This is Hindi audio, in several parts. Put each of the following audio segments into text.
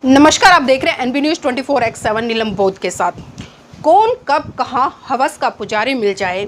नमस्कार, आप देख रहे हैं एनबी न्यूज़ 24x7 नीलम बोध के साथ। कौन कब कहाँ हवस का पुजारी मिल जाए,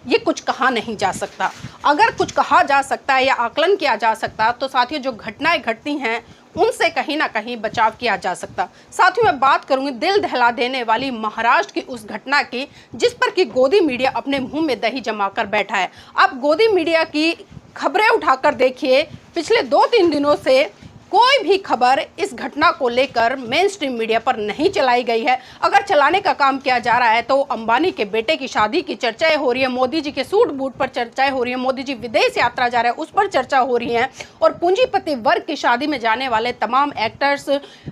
ये कुछ कहा नहीं जा सकता। अगर कुछ कहा जा सकता है या आकलन किया जा सकता तो साथियों जो घटनाएं घटती हैं उनसे कहीं ना कहीं बचाव किया जा सकता। साथियों मैं बात करूंगी दिल दहला देने वाली महाराष्ट्र की उस घटना की जिस पर कि गोदी मीडिया अपने मुंह में दही जमाकर बैठा है। आप गोदी मीडिया की खबरें उठाकर देखिए, पिछले 2-3 दिनों से कोई भी खबर इस घटना को लेकर मेन स्ट्रीम मीडिया पर नहीं चलाई गई है। अगर चलाने का काम किया जा रहा है तो अंबानी के बेटे की शादी की चर्चाएं हो रही है, मोदी जी के सूट बूट पर चर्चाएं हो रही है, मोदी जी विदेश यात्रा जा रहे हैं उस पर चर्चा हो रही है, और पूंजीपति वर्ग की शादी में जाने वाले तमाम एक्टर्स,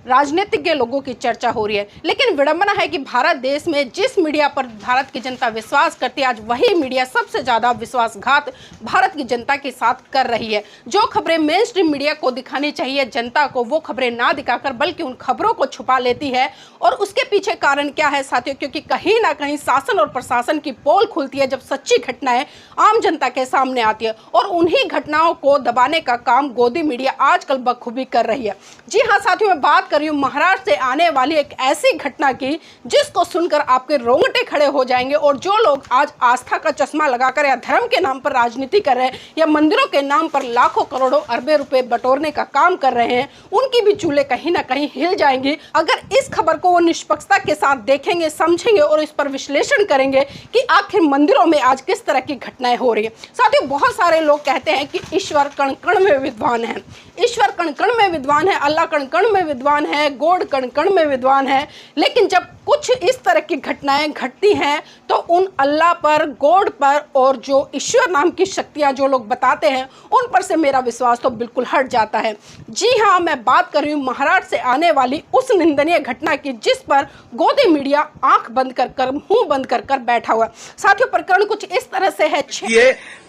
राजनीतिज्ञ लोगों की चर्चा हो रही है। लेकिन विडंबना है कि भारत देश में जिस मीडिया पर भारत की जनता विश्वास करती है, आज वही मीडिया सबसे ज़्यादा विश्वासघात भारत की जनता के साथ कर रही है। जो खबरें मेन स्ट्रीम मीडिया को दिखानी चाहिए जनता को, वो खबरें ना दिखाकर बल्कि उन खबरों को छुपा लेती है। और उसके पीछे कारण क्या है साथियों? क्योंकि कहीं ना कहीं शासन और प्रशासन की पोल खुलती है जब सच्ची घटनाएं आम जनता के सामने आती है, और उन्हीं घटनाओं को दबाने का काम गोदी मीडिया आजकल बखूबी कर रही है। जी हाँ साथियों, मैं बात कर रही हूँ महाराष्ट्र से आने वाली एक ऐसी घटना की जिसको सुनकर आपके रोंगटे खड़े हो जाएंगे। और जो लोग आज आस्था का चश्मा लगाकर या धर्म के नाम पर राजनीति कर रहे हैं या मंदिरों के नाम पर लाखों करोड़ों अरबे रुपए बटोरने का काम कर रहे हैं, उनकी भी चूल्हे कहीं ना कहीं हिल जाएंगी अगर इस खबर को वो निष्पक्षता के साथ देखेंगे, समझेंगे और इस पर विश्लेषण करेंगे कि आखिर मंदिरों में आज किस तरह की घटनाएं हो रही है। साथियों बहुत सारे लोग कहते हैं कि ईश्वर कण कण में विद्वान है, ईश्वर कण कण में विद्वान है, अल्लाह कण कण में विद्वान है, गॉड कण कण में विद्वान है। लेकिन जब कुछ इस तरह की घटनाएं घटती हैं तो उन अल्लाह पर, गॉड पर और जो ईश्वर नाम की शक्तियां जो लोग बताते हैं उन पर से मेरा विश्वास तो बिल्कुल हट जाता है। जी हाँ, मैं बात कर रही हूँ महाराष्ट्र से आने वाली उस निंदनीय घटना की जिस पर गोदी मीडिया आंख बंद कर मुंह बंद कर बैठा हुआ। साथियों प्रकरण कुछ इस तरह से है।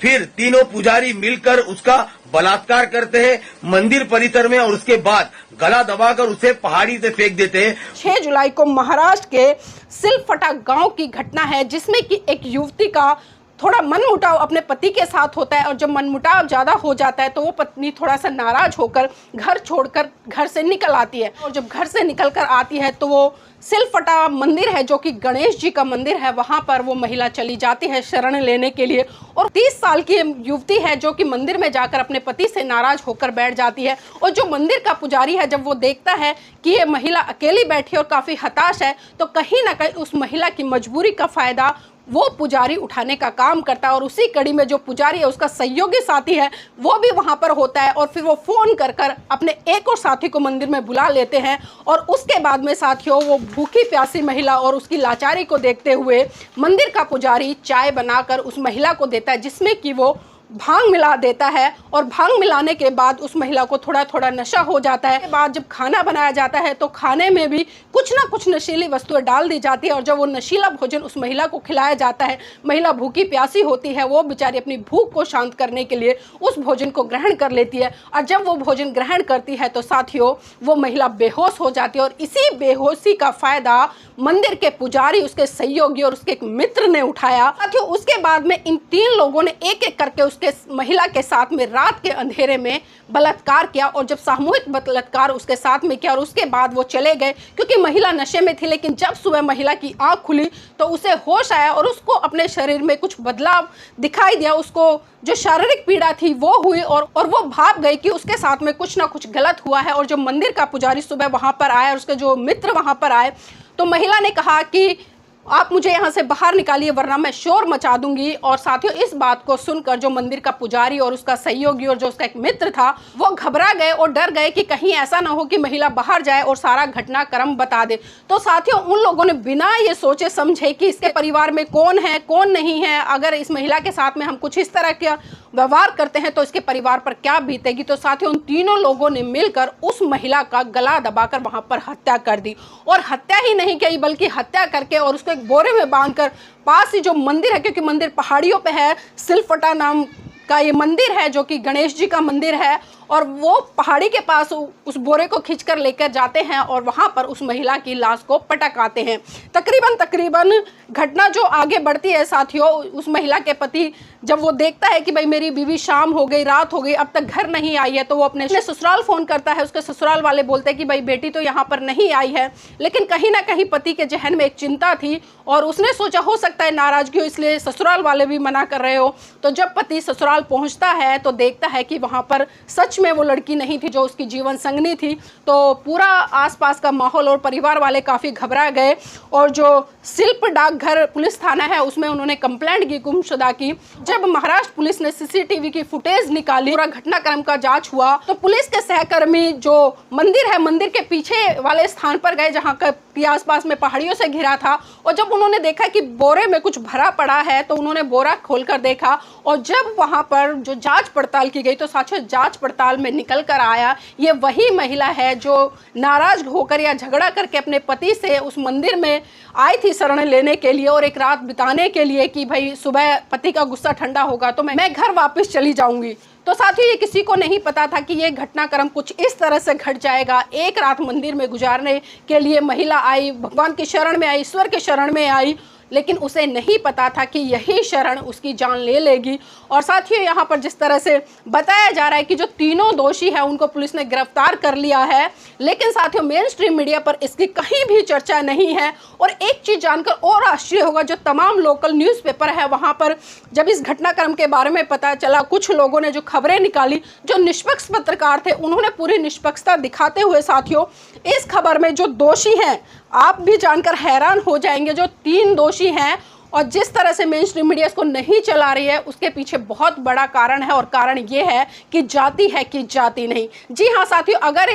फिर तीनों पुजारी मिलकर उसका बलात्कार करते हैं मंदिर परिसर में और उसके बाद गला दबाकर उसे पहाड़ी से फेंक देते हैं। 6 जुलाई को महाराष्ट्र के सिलफटा गांव की घटना है जिसमें कि एक युवती का थोड़ा मनमुटाव अपने पति के साथ होता है, और जब मनमुटाव ज़्यादा हो जाता है तो वो पत्नी थोड़ा सा नाराज होकर घर छोड़कर घर से निकल आती है। और जब घर से निकल कर आती है तो वो सिलफटा मंदिर है जो कि गणेश जी का मंदिर है, वहाँ पर वो महिला चली जाती है शरण लेने के लिए। और 30 साल की युवती है जो कि मंदिर में जाकर अपने पति से नाराज होकर बैठ जाती है। और जो मंदिर का पुजारी है जब वो देखता है कि ये महिला अकेली बैठी और काफ़ी हताश है तो कहीं ना कहीं उस महिला की मजबूरी का फ़ायदा वो पुजारी उठाने का काम करता है। और उसी कड़ी में जो पुजारी है उसका सहयोगी साथी है वो भी वहाँ पर होता है, और फिर वो फ़ोन कर अपने एक और साथी को मंदिर में बुला लेते हैं। और उसके बाद में साथियों वो भूखी प्यासी महिला और उसकी लाचारी को देखते हुए मंदिर का पुजारी चाय बनाकर उस महिला को देता है जिसमें कि वो भांग मिला देता है। और भांग मिलाने के बाद उस महिला को थोड़ा थोड़ा नशा हो जाता है। बाद जब खाना बनाया जाता है तो खाने में भी कुछ ना कुछ नशीली वस्तुएं डाल दी जाती है, और जब वो नशीला भोजन उस महिला को खिलाया जाता है, महिला भूखी प्यासी होती है, वो बेचारी अपनी भूख को शांत करने के लिए उस भोजन को ग्रहण कर लेती है। और जब वो भोजन ग्रहण करती है तो साथियों वो महिला बेहोश हो जाती है, और इसी बेहोशी का फायदा मंदिर के पुजारी, उसके सहयोगी और उसके एक मित्र ने उठाया। साथियों उसके बाद में इन 3 लोगों ने एक एक करके उसके महिला के साथ में रात के अंधेरे में बलात्कार किया। और जब सामूहिक बलात्कार उसके साथ में किया और उसके बाद वो चले गए क्योंकि महिला नशे में थी। लेकिन जब सुबह महिला की आंख खुली तो उसे होश आया और उसको अपने शरीर में कुछ बदलाव दिखाई दिया, उसको जो शारीरिक पीड़ा थी वो हुई, और वो भाप गई कि उसके साथ में कुछ ना कुछ गलत हुआ है। और जब मंदिर का पुजारी सुबह वहाँ पर आया और उसके जो मित्र वहाँ पर आए तो महिला ने कहा कि आप मुझे यहाँ से बाहर निकालिए वरना मैं शोर मचा दूंगी। और साथियों इस बात को सुनकर जो मंदिर का पुजारी और उसका सहयोगी और जो उसका एक मित्र था वो घबरा गए और डर गए कि कहीं ऐसा ना हो कि महिला बाहर जाए और सारा घटनाक्रम बता दे। तो साथियों उन लोगों ने बिना ये सोचे समझे कि इसके परिवार में कौन है कौन नहीं है, अगर इस महिला के साथ में हम कुछ इस तरह का व्यवहार करते हैं तो इसके परिवार पर क्या बीतेगी, तो साथियों उन तीनों लोगों ने मिलकर उस महिला का गला दबाकर वहां पर हत्या कर दी। और हत्या ही नहीं की बल्कि हत्या करके और उसको एक बोरे में बांधकर पास ही जो मंदिर है, क्योंकि मंदिर पहाड़ियों पे है, सिलफटा नाम का ये मंदिर है जो कि गणेश जी का मंदिर है, और वो पहाड़ी के पास उस बोरे को खींचकर लेकर जाते हैं और वहाँ पर उस महिला की लाश को पटक आते हैं। तकरीबन घटना जो आगे बढ़ती है साथियों, उस महिला के पति जब वो देखता है कि भाई मेरी बीवी शाम हो गई, रात हो गई, अब तक घर नहीं आई है, तो वो अपने ससुराल फ़ोन करता है। उसके ससुराल वाले बोलते हैं कि भाई बेटी तो यहाँ पर नहीं आई है, लेकिन कहीं ना कहीं पति के जहन में एक चिंता थी और उसने सोचा हो सकता है नाराज़गी हो, इसलिए ससुराल वाले भी मना कर रहे हो। तो जब पति ससुराल पहुँचता है तो देखता है कि वहाँ पर सच में वो लड़की नहीं थी जो उसकी जीवन संगनी थी। तो पूरा आसपास का माहौल और परिवार वाले काफ़ी घबरा गए और जो शिल्प डाकघर पुलिस थाना है उसमें उन्होंने कंप्लेंट की गुमशुदा की। जब महाराष्ट्र पुलिस ने सीसीटीवी की फुटेज निकाली, पूरा घटनाक्रम का जांच हुआ, तो पुलिस के सहकर्मी जो मंदिर है, मंदिर के पीछे वाले स्थान पर गए जहां के आसपास में पहाड़ियों से घिरा था, और जब उन्होंने देखा कि बोरे में कुछ भरा पड़ा है तो उन्होंने बोरा खोलकर देखा। और जब वहां पर जो जांच पड़ताल की गई तो साथियों जांच पड़ताल में निकल कर आया ये वही महिला है जो नाराज होकर या झगड़ा करके अपने पति से उस मंदिर में आई थी शरण लेने के लिए और एक रात बिताने के लिए कि भाई सुबह पति का गुस्सा ठंडा होगा तो मैं घर वापस चली जाऊंगी। तो साथियों ये किसी को नहीं पता था कि ये घटनाक्रम कुछ इस तरह से घट जाएगा। एक रात मंदिर में गुजारने के लिए महिला आई, भगवान की शरण में आई, ईश्वर की शरण में आई, लेकिन उसे नहीं पता था कि यही शरण उसकी जान ले लेगी। और साथियों यहाँ पर जिस तरह से बताया जा रहा है कि जो तीनों दोषी हैं उनको पुलिस ने गिरफ्तार कर लिया है, लेकिन साथियों मेन स्ट्रीम मीडिया पर इसकी कहीं भी चर्चा नहीं है। और एक चीज़ जानकर और आश्चर्य होगा, जो तमाम लोकल न्यूज़पेपर है वहाँ पर जब इस घटनाक्रम के बारे में पता चला, कुछ लोगों ने जो खबरें निकाली, जो निष्पक्ष पत्रकार थे उन्होंने पूरी निष्पक्षता दिखाते हुए साथियों इस खबर में जो दोषी हैं आप भी जानकर हैरान हो जाएंगे। जो 3 दोषी हैं और जिस तरह से मेन स्ट्रीम मीडिया इसको नहीं चला रही है उसके पीछे बहुत बड़ा कारण है, और कारण ये है कि जाति है कि जाति नहीं। जी हाँ साथियों, अगर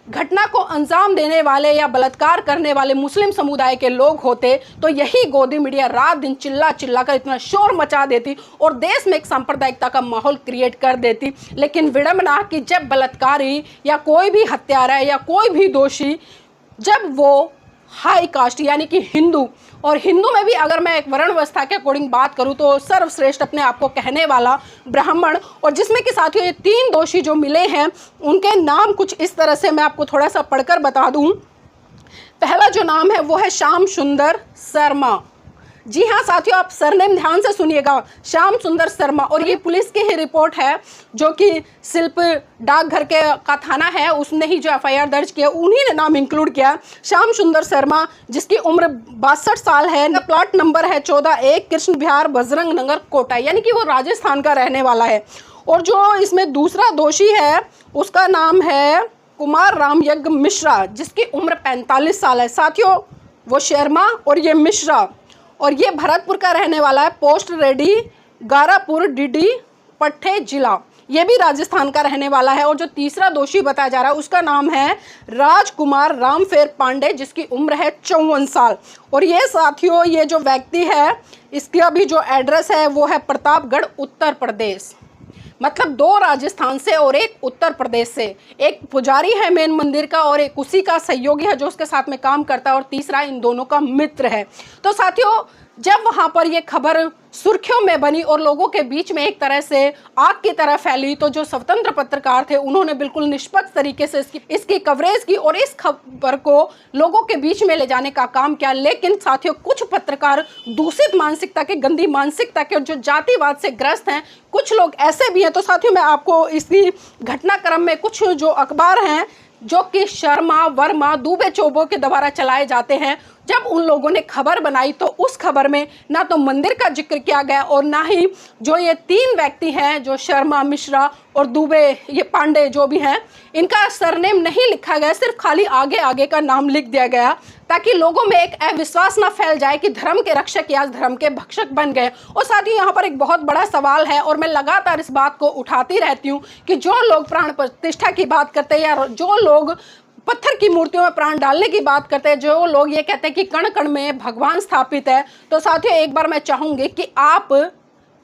घटना को अंजाम देने वाले या बलात्कार करने वाले मुस्लिम समुदाय के लोग होते तो यही गोदी मीडिया रात दिन चिल्ला चिल्ला कर इतना शोर मचा देती और देश में एक सांप्रदायिकता का माहौल क्रिएट कर देती। लेकिन विडंबना कि जब बलात्कारी या कोई भी हत्यारा या कोई भी दोषी जब वो हाई कास्ट यानी कि हिंदू, और हिंदू में भी अगर मैं एक वर्ण व्यवस्था के अकॉर्डिंग बात करूं तो सर्वश्रेष्ठ अपने आप को कहने वाला ब्राह्मण, और जिसमें कि साथियों ये 3 दोषी जो मिले हैं उनके नाम कुछ इस तरह से मैं आपको थोड़ा सा पढ़कर बता दूं। पहला जो नाम है वो है श्याम सुंदर शर्मा। जी हाँ साथियों, आप सरनेम ध्यान से सुनिएगा, श्याम सुंदर शर्मा। और ये पुलिस की ही रिपोर्ट है जो कि शिल्प डाकघर का थाना है उसने ही जो एफआईआर दर्ज किया, उन्हीं ने नाम इंक्लूड किया श्याम सुंदर शर्मा, जिसकी उम्र 62 साल है। प्लॉट नंबर है 14-1 कृष्ण विहार बजरंग नगर कोटा, यानी कि वो राजस्थान का रहने वाला है। और जो इसमें दूसरा दोषी है उसका नाम है कुमार राम यज्ञ मिश्रा, जिसकी उम्र 45 साल है। साथियों वो शर्मा और ये मिश्रा, और ये भरतपुर का रहने वाला है, पोस्ट रेडी गारापुर डीडी पट्टे जिला, ये भी राजस्थान का रहने वाला है। और जो तीसरा दोषी बताया जा रहा है उसका नाम है राजकुमार रामफेर पांडे, जिसकी उम्र है 54 साल। और ये साथियों ये जो व्यक्ति है इसका भी जो एड्रेस है वो है प्रतापगढ़ उत्तर प्रदेश। मतलब 2 राजस्थान से और 1 उत्तर प्रदेश से, एक पुजारी है मेन मंदिर का और एक उसी का सहयोगी है जो उसके साथ में काम करता है, और तीसरा इन दोनों का मित्र है। तो साथियों जब वहाँ पर ये खबर सुर्खियों में बनी और लोगों के बीच में एक तरह से आग की तरह फैली, तो जो स्वतंत्र पत्रकार थे उन्होंने बिल्कुल निष्पक्ष तरीके से इसकी कवरेज की और इस खबर को लोगों के बीच में ले जाने का काम किया। लेकिन साथियों कुछ पत्रकार दूषित मानसिकता के, गंदी मानसिकता के और जो जातिवाद से ग्रस्त हैं, कुछ लोग ऐसे भी हैं। तो साथियों मैं आपको इसी घटनाक्रम में कुछ जो अखबार हैं जो कि शर्मा, वर्मा, दुबे, चोबो के द्वारा चलाए जाते हैं, जब उन लोगों ने खबर बनाई तो उस खबर में ना तो मंदिर का जिक्र किया गया और ना ही जो ये 3 व्यक्ति हैं जो शर्मा, मिश्रा और दुबे, ये पांडे जो भी हैं, इनका सरनेम नहीं लिखा गया, सिर्फ खाली आगे आगे का नाम लिख दिया गया ताकि लोगों में एक अविश्वास ना फैल जाए कि धर्म के रक्षक या धर्म के भक्षक बन गए। और साथ ही यहाँ पर एक बहुत बड़ा सवाल है और मैं लगातार इस बात को उठाती रहती हूँ कि जो लोग प्राण प्रतिष्ठा की बात करते हैं या जो लोग पत्थर की मूर्तियों में प्राण डालने की बात करते हैं, जो लोग ये कहते हैं कि कण कण में भगवान स्थापित है, तो साथियों एक बार मैं चाहूँगी कि आप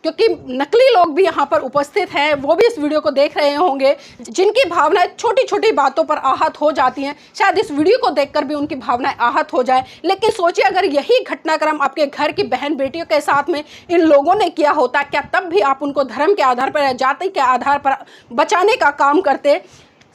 क्योंकि नकली लोग भी यहाँ पर उपस्थित हैं, वो भी इस वीडियो को देख रहे होंगे, जिनकी भावनाएं छोटी छोटी बातों पर आहत हो जाती हैं। शायद इस वीडियो को देखकर भी उनकी भावनाएं आहत हो जाए। लेकिन सोचिए, अगर यही घटनाक्रम आपके घर की बहन बेटियों के साथ में इन लोगों ने किया होता, क्या तब भी आप उनको धर्म के आधार पर या जाति के आधार पर बचाने का काम करते?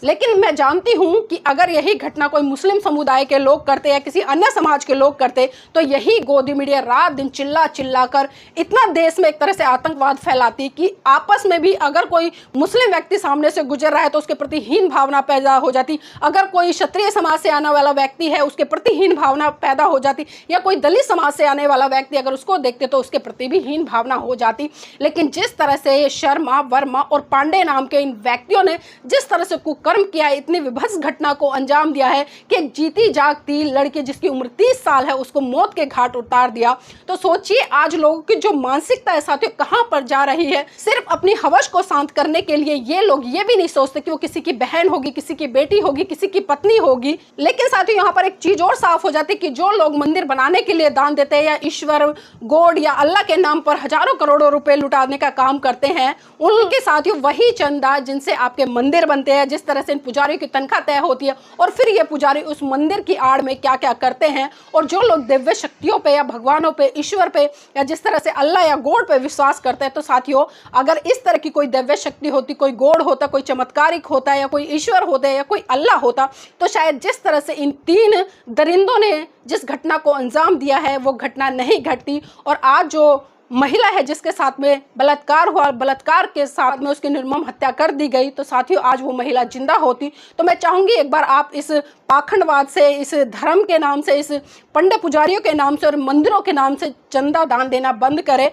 लेकिन मैं जानती हूं कि अगर यही घटना कोई मुस्लिम समुदाय के लोग करते या किसी अन्य समाज के लोग करते, तो यही गोदी मीडिया रात दिन चिल्ला चिल्ला कर इतना देश में एक तरह से आतंकवाद फैलाती कि आपस में भी अगर कोई मुस्लिम व्यक्ति सामने से गुजर रहा है तो उसके प्रति हीन भावना पैदा हो जाती, अगर कोई क्षत्रिय समाज से आने वाला व्यक्ति है उसके प्रति हीन भावना पैदा हो जाती, या कोई दलित समाज से आने वाला व्यक्ति अगर उसको देखते तो उसके प्रति भी हीन भावना हो जाती। लेकिन जिस तरह से शर्मा, वर्मा और पांडे नाम के इन व्यक्तियों ने जिस तरह से कुकर्म किया है, इतनी विभत्स घटना को अंजाम दिया है कि एक जीती जागती लड़की जिसकी उम्र 30 साल है उसको मौत के घाट उतार दिया, तो सोचिए आज लोगों की जो मानसिकता है साथियों कहां पर जा रही है। सिर्फ अपनी हवस को शांत करने के लिए ये लोग ये भी नहीं सोचते कि वो किसी की बहन होगी, किसी की बेटी होगी, किसी की पत्नी होगी। लेकिन साथियों यहाँ पर एक चीज और साफ हो जाती कि जो लोग मंदिर बनाने के लिए दान देते हैं या ईश्वर, गॉड या अल्लाह के नाम पर हजारों करोड़ों रुपए लुटाने का काम करते हैं, उनके साथियों वही चंदा जिनसे आपके मंदिर बनते हैं, जिस तरह से इन पुजारियों की तनख्वाह तय होती है, और फिर ये पुजारी उस मंदिर की आड़ में क्या क्या करते हैं। और जो लोग दिव्य शक्तियों पे या भगवानों पे, ईश्वर पे या जिस तरह से अल्लाह या गॉड पे विश्वास करते हैं, तो साथियों अगर इस तरह की कोई दिव्य शक्ति होती, कोई गॉड होता, कोई चमत्कारिक होता या कोई ईश्वर होता या कोई अल्लाह होता, तो शायद जिस तरह से इन 3 दरिंदों ने जिस घटना को अंजाम दिया है वो घटना नहीं घटती। और आज जो महिला है जिसके साथ में बलात्कार हुआ, बलात्कार के साथ में उसकी निर्मम हत्या कर दी गई, तो साथियों आज वो महिला जिंदा होती। तो मैं चाहूंगी एक बार आप इस पाखंडवाद से, इस धर्म के नाम से, इस पंडे पुजारियों के नाम से और मंदिरों के नाम से चंदा दान देना बंद करें।